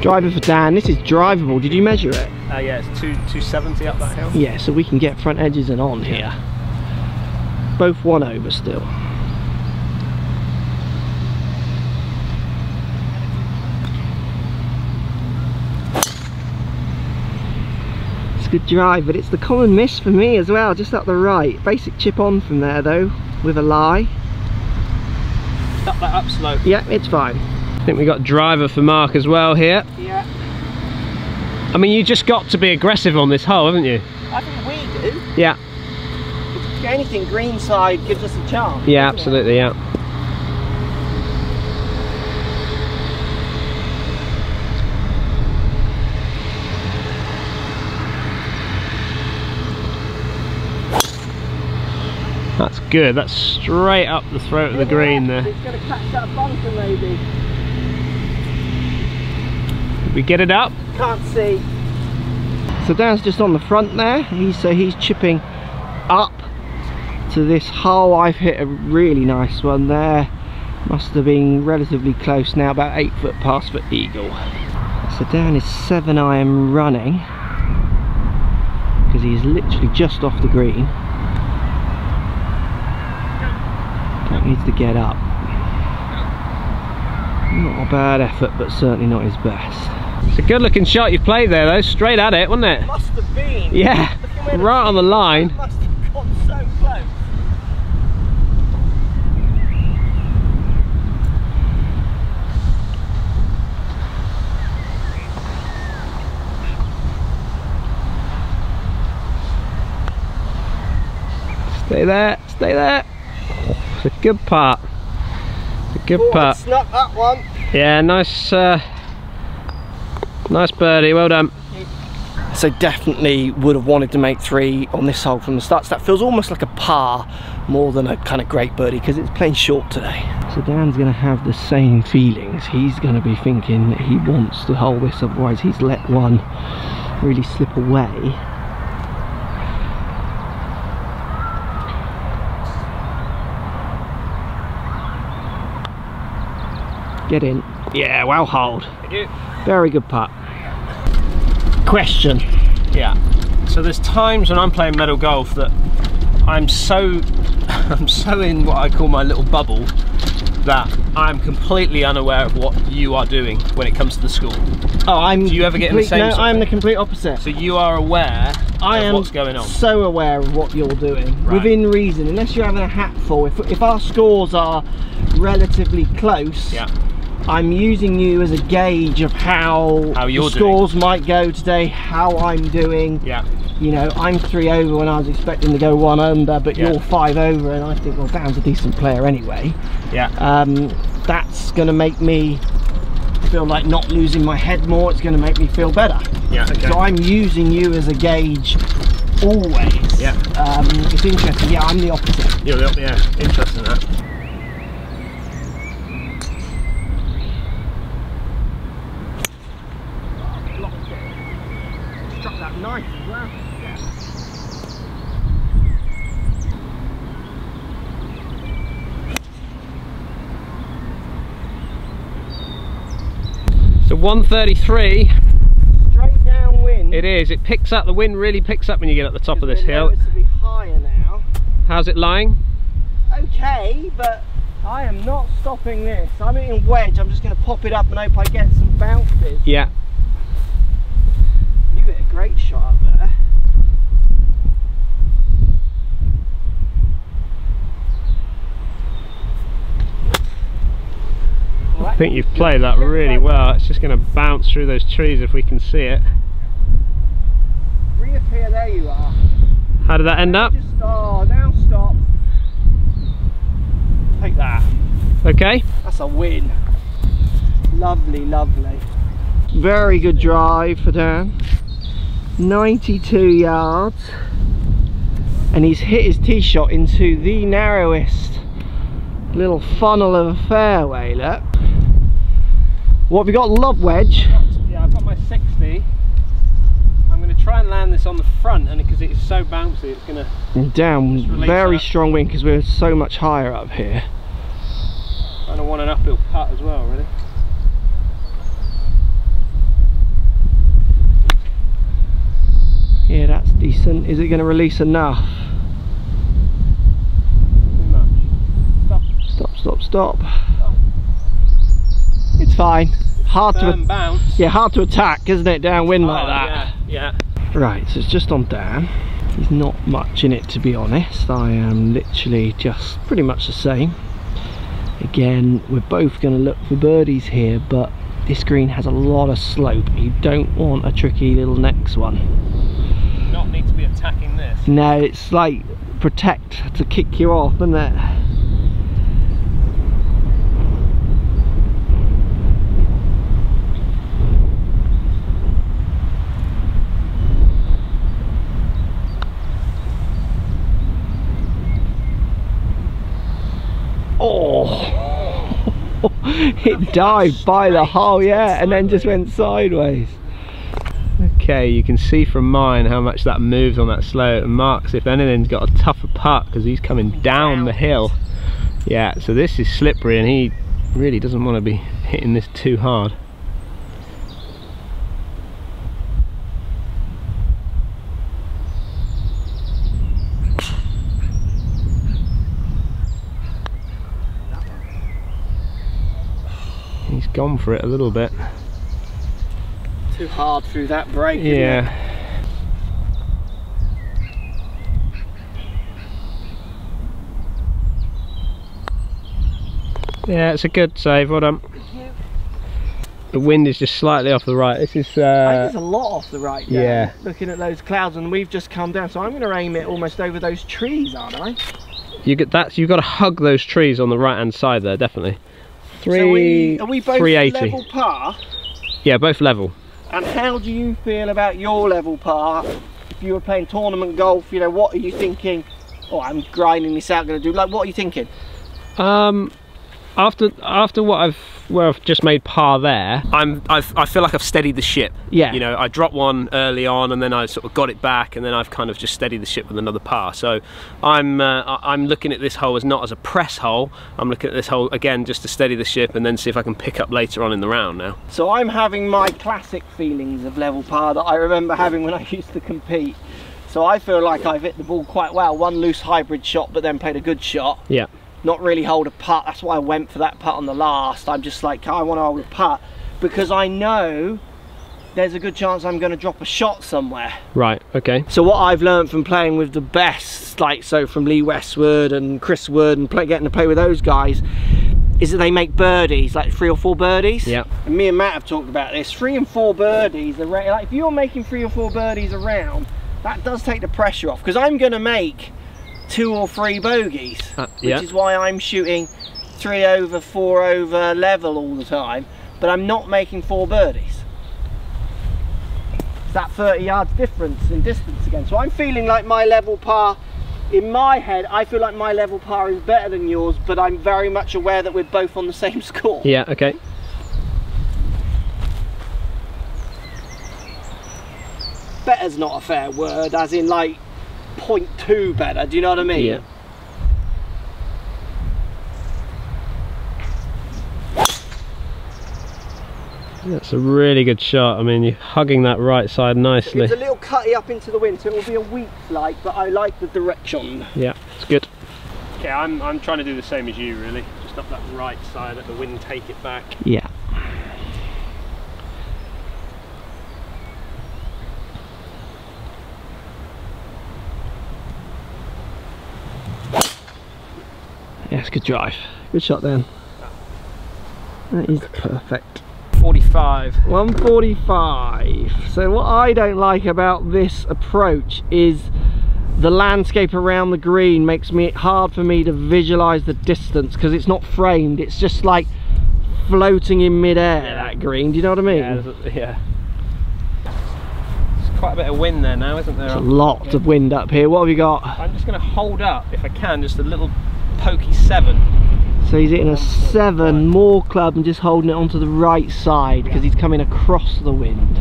Driver for Dan. This is drivable. Did you measure it? Yeah, it's 270 up that hill. Yeah, so we can get front edges and on here. Both 1 over still. It's a good drive, but it's the common miss for me as well, just up the right. Basic chip on from there though, with a lie. Up that upslope. Yeah, it's fine. I think we got driver for Mark as well here. Yeah. I mean, you just got to be aggressive on this hole, haven't you? I think we do. Yeah. If anything, green side gives us a chance. Yeah, absolutely, yeah. That's good. That's straight up the throat of the green there. It's going to catch that bunker maybe. Did we get it up? Can't see. So Dan's just on the front there. He's chipping up to this hole. I've hit a really nice one there. Must have been relatively close now, about 8 foot past for eagle. So Dan is 7 iron running because he's literally just off the green. That needs to get up. Not a bad effort, but certainly not his best. It's a good looking shot you played there though, straight at it, wasn't it? Must have been. Yeah, right on the line. Must have gone so close. Stay there, stay there. It's a good putt. It's a good putt. Snuck that one. Yeah, nice, nice birdie. Well done. So definitely would have wanted to make 3 on this hole from the start. So that feels almost like a par more than a kind of great birdie because it's playing short today. So Dan's going to have the same feelings. He's going to be thinking that he wants to hold this, otherwise he's let one really slip away. Get in. Yeah, well hold. Thank you. Very good putt. Question. Yeah. So there's times when I'm playing medal golf that I'm so in what I call my little bubble that I'm completely unaware of what you are doing when it comes to the score. Oh, I'm. Do you ever get in the same? No, I'm the complete opposite. So you are aware of what's going on. So aware of what you're doing, right, within reason. Unless you're having a hatful, if our scores are relatively close, yeah, I'm using you as a gauge of how you're the scores might go today, how I'm doing. Yeah. You know, I'm 3 over when I was expecting to go 1 under, but yeah, you're 5 over, and I think, well, Dan's a decent player anyway. Yeah. That's going to make me feel like not losing my head more. It's going to make me feel better. Yeah. Okay. So I'm using you as a gauge always. Yeah. It's interesting. Yeah, I'm the opposite. You're the, yeah. Interesting that. Struck that nice as well. Yeah. So 133. Straight downwind. It is. It picks up. The wind really picks up when you get at the top of this hill. It's to be higher now. How's it lying? Okay, but I am not stopping this. I'm hitting wedge. I'm just going to pop it up and hope I get some bounces. Yeah. You hit a great shot up there. I think you've played that really well. It's just going to bounce through those trees if we can see it. Reappear, there you are. How did that end up? Just, oh, now stop. Take that. Okay. That's a win. Lovely, lovely. Very good drive for Dan. 92 yards. And he's hit his tee shot into the narrowest little funnel of a fairway, look. What have we got? Lob wedge? Yeah, I've got my 60. I'm going to try and land this on the front, and because it's so bouncy, it's going to... And down, very strong wind because we're so much higher up here. Kind of want an uphill putt as well, really. Yeah, that's decent. Is it going to release enough? Too much. Stop. Stop. It's fine. Hard to bounce. Yeah, hard to attack, isn't it? Downwind like that. Yeah. Right, so it's just on Dan. There's not much in it, to be honest. I am literally just pretty much the same. Again, we're both going to look for birdies here, but this green has a lot of slope. You don't want a tricky little next one. You not need to be attacking this. No, it's like protect to kick you off, isn't it? Oh, it dived by the hole, yeah, and then just went sideways. Okay, you can see from mine how much that moves on that slope, and Mark's, if anything, got a tougher putt because he's coming down the hill. Yeah, so this is slippery and he really doesn't want to be hitting this too hard. He's gone for it a little bit. Too hard through that break. Yeah. Yeah, it's a good save. Well done. The wind is just slightly off the right. This is. I think it's a lot off the right. Dan, yeah. Looking at those clouds, and we've just come down, so I'm going to aim it almost over those trees, aren't I? You get that. You've got to hug those trees on the right-hand side there, definitely. So are we both 380. level par? Yeah, both level. And how do you feel about your level par? If you were playing tournament golf, you know, what are you thinking? Oh, I'm grinding this out, going to do. Like, what are you thinking? After what I've just made par there, I feel like I've steadied the ship. Yeah. You know, I dropped one early on and then I sort of got it back, and then I've kind of just steadied the ship with another par. So I'm looking at this hole as not as a press hole. I'm looking at this hole again just to steady the ship and then see if I can pick up later on in the round now. So I'm having my classic feelings of level par that I remember having when I used to compete. So I feel like I've hit the ball quite well. One loose hybrid shot, but then played a good shot. Yeah. Not really hold a putt. That's why I went for that putt on the last. I'm just like, I want to hold a putt because I know there's a good chance I'm going to drop a shot somewhere. Right, okay. So what I've learned from playing with the best, like so from Lee Westwood and Chris Wood and getting to play with those guys, is that they make birdies, like 3 or 4 birdies. Yeah. And me and Matt have talked about this. 3 and 4 birdies, like if you're making 3 or 4 birdies around, that does take the pressure off, because I'm going to make 2 or 3 bogeys, yeah. which is why I'm shooting 3 over, 4 over level all the time, but I'm not making 4 birdies. It's that 30 yards difference in distance again. So I'm feeling like my level par, in my head, I feel like my level par is better than yours, but I'm very much aware that we're both on the same score. Yeah, okay. Better's not a fair word, as in like 0.2 better, do you know what I mean? Yeah. That's a really good shot. I mean, you're hugging that right side nicely. It's a little cutty up into the wind, so it will be a weak flight, but I like the direction. Yeah, it's good. Okay, I'm trying to do the same as you, really. Just up that right side, let the wind take it back. Yeah. Yes, good drive. Good shot then. That is perfect. 45. 145. So what I don't like about this approach is the landscape around the green makes it hard for me to visualize the distance, because it's not framed, it's just like floating in midair, that green. Do you know what I mean? Yeah. There's quite a bit of wind there now, isn't there? There's a lot of wind up here. What have you got? I'm just going to hold up, if I can, just a little pokey 7. So he's hitting a 7, more club, and just holding it onto the right side because he's coming across the wind.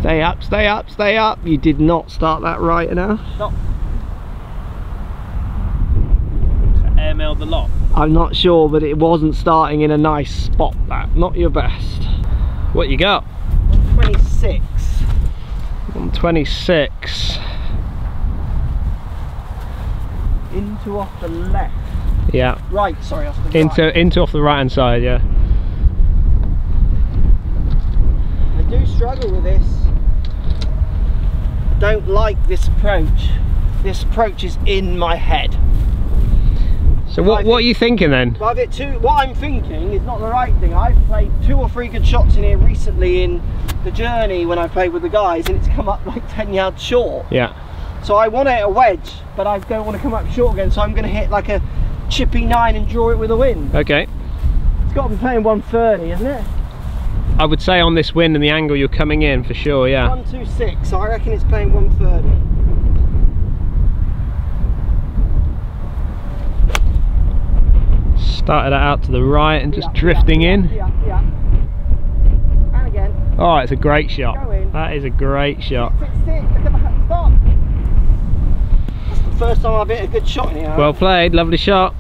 Stay up, stay up, stay up. You did not start that right enough. Stop. AML the lot? I'm not sure, but it wasn't starting in a nice spot. That not your best. What you got? 126. 126. Into off the left. Yeah. Right, sorry, off the right. Into off the right hand side, yeah. I do struggle with this. Don't like this approach. This approach is in my head. So what are you thinking then? What I'm thinking is not the right thing. I've played 2 or 3 good shots in here recently in the journey when I played with the guys, and it's come up like 10 yards short. Yeah. So I want to hit a wedge, but I don't want to come up short again, so I'm going to hit like a chippy 9 and draw it with a wind. Okay. It's got to be playing 130, isn't it? I would say on this wind and the angle you're coming in for sure, yeah. 126, so I reckon it's playing 130. Started it out to the right and just drifting in. Yeah. And again. Oh, it's a great shot. Go in. That is a great shot. Sit. Look at the stop. That's the first time I've hit a good shot in here. Well played, lovely shot.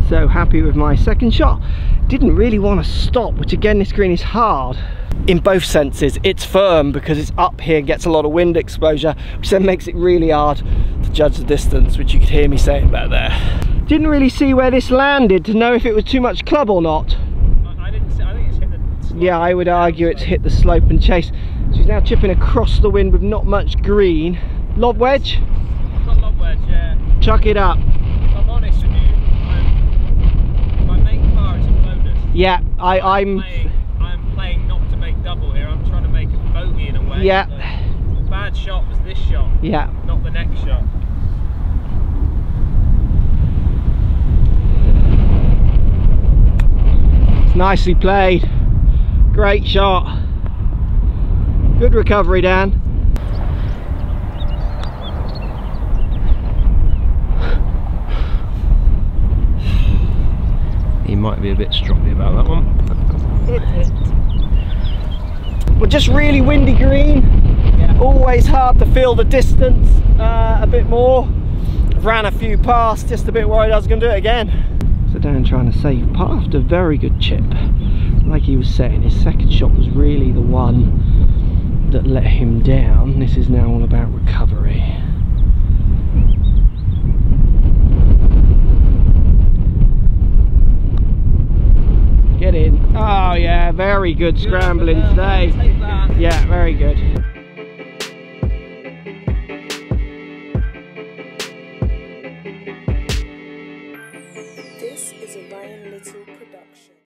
So happy with my second shot. Didn't really want to stop, which again, this green is hard. In both senses, it's firm because it's up here and gets a lot of wind exposure, which then makes it really hard to judge the distance, which you could hear me saying back there. Didn't really see where this landed to know if it was too much club or not. I didn't see, I think it's hit the slope. Yeah, I would argue it's hit the slope and chase. She's now chipping across the wind with not much green. Lob wedge? I've got lob wedge, yeah. Chuck it up. If I'm honest with you, if I make par, it's a bonus. Yeah, I'm playing not to make double here. I'm trying to make a bogey in a way. Yeah. The bad shot was this shot. Yeah. Not the next shot. It's nicely played. Great shot. Good recovery, Dan. He might be a bit stroppy about that one. Well, just really windy green. Yeah. Always hard to feel the distance a bit more. Ran a few past, just a bit worried I was going to do it again. So Dan trying to save par after a very good chip. Like he was saying, his second shot was really the one that let him down. This is now all about recovery. Get in. Oh yeah, very good scrambling today. Yeah, very good.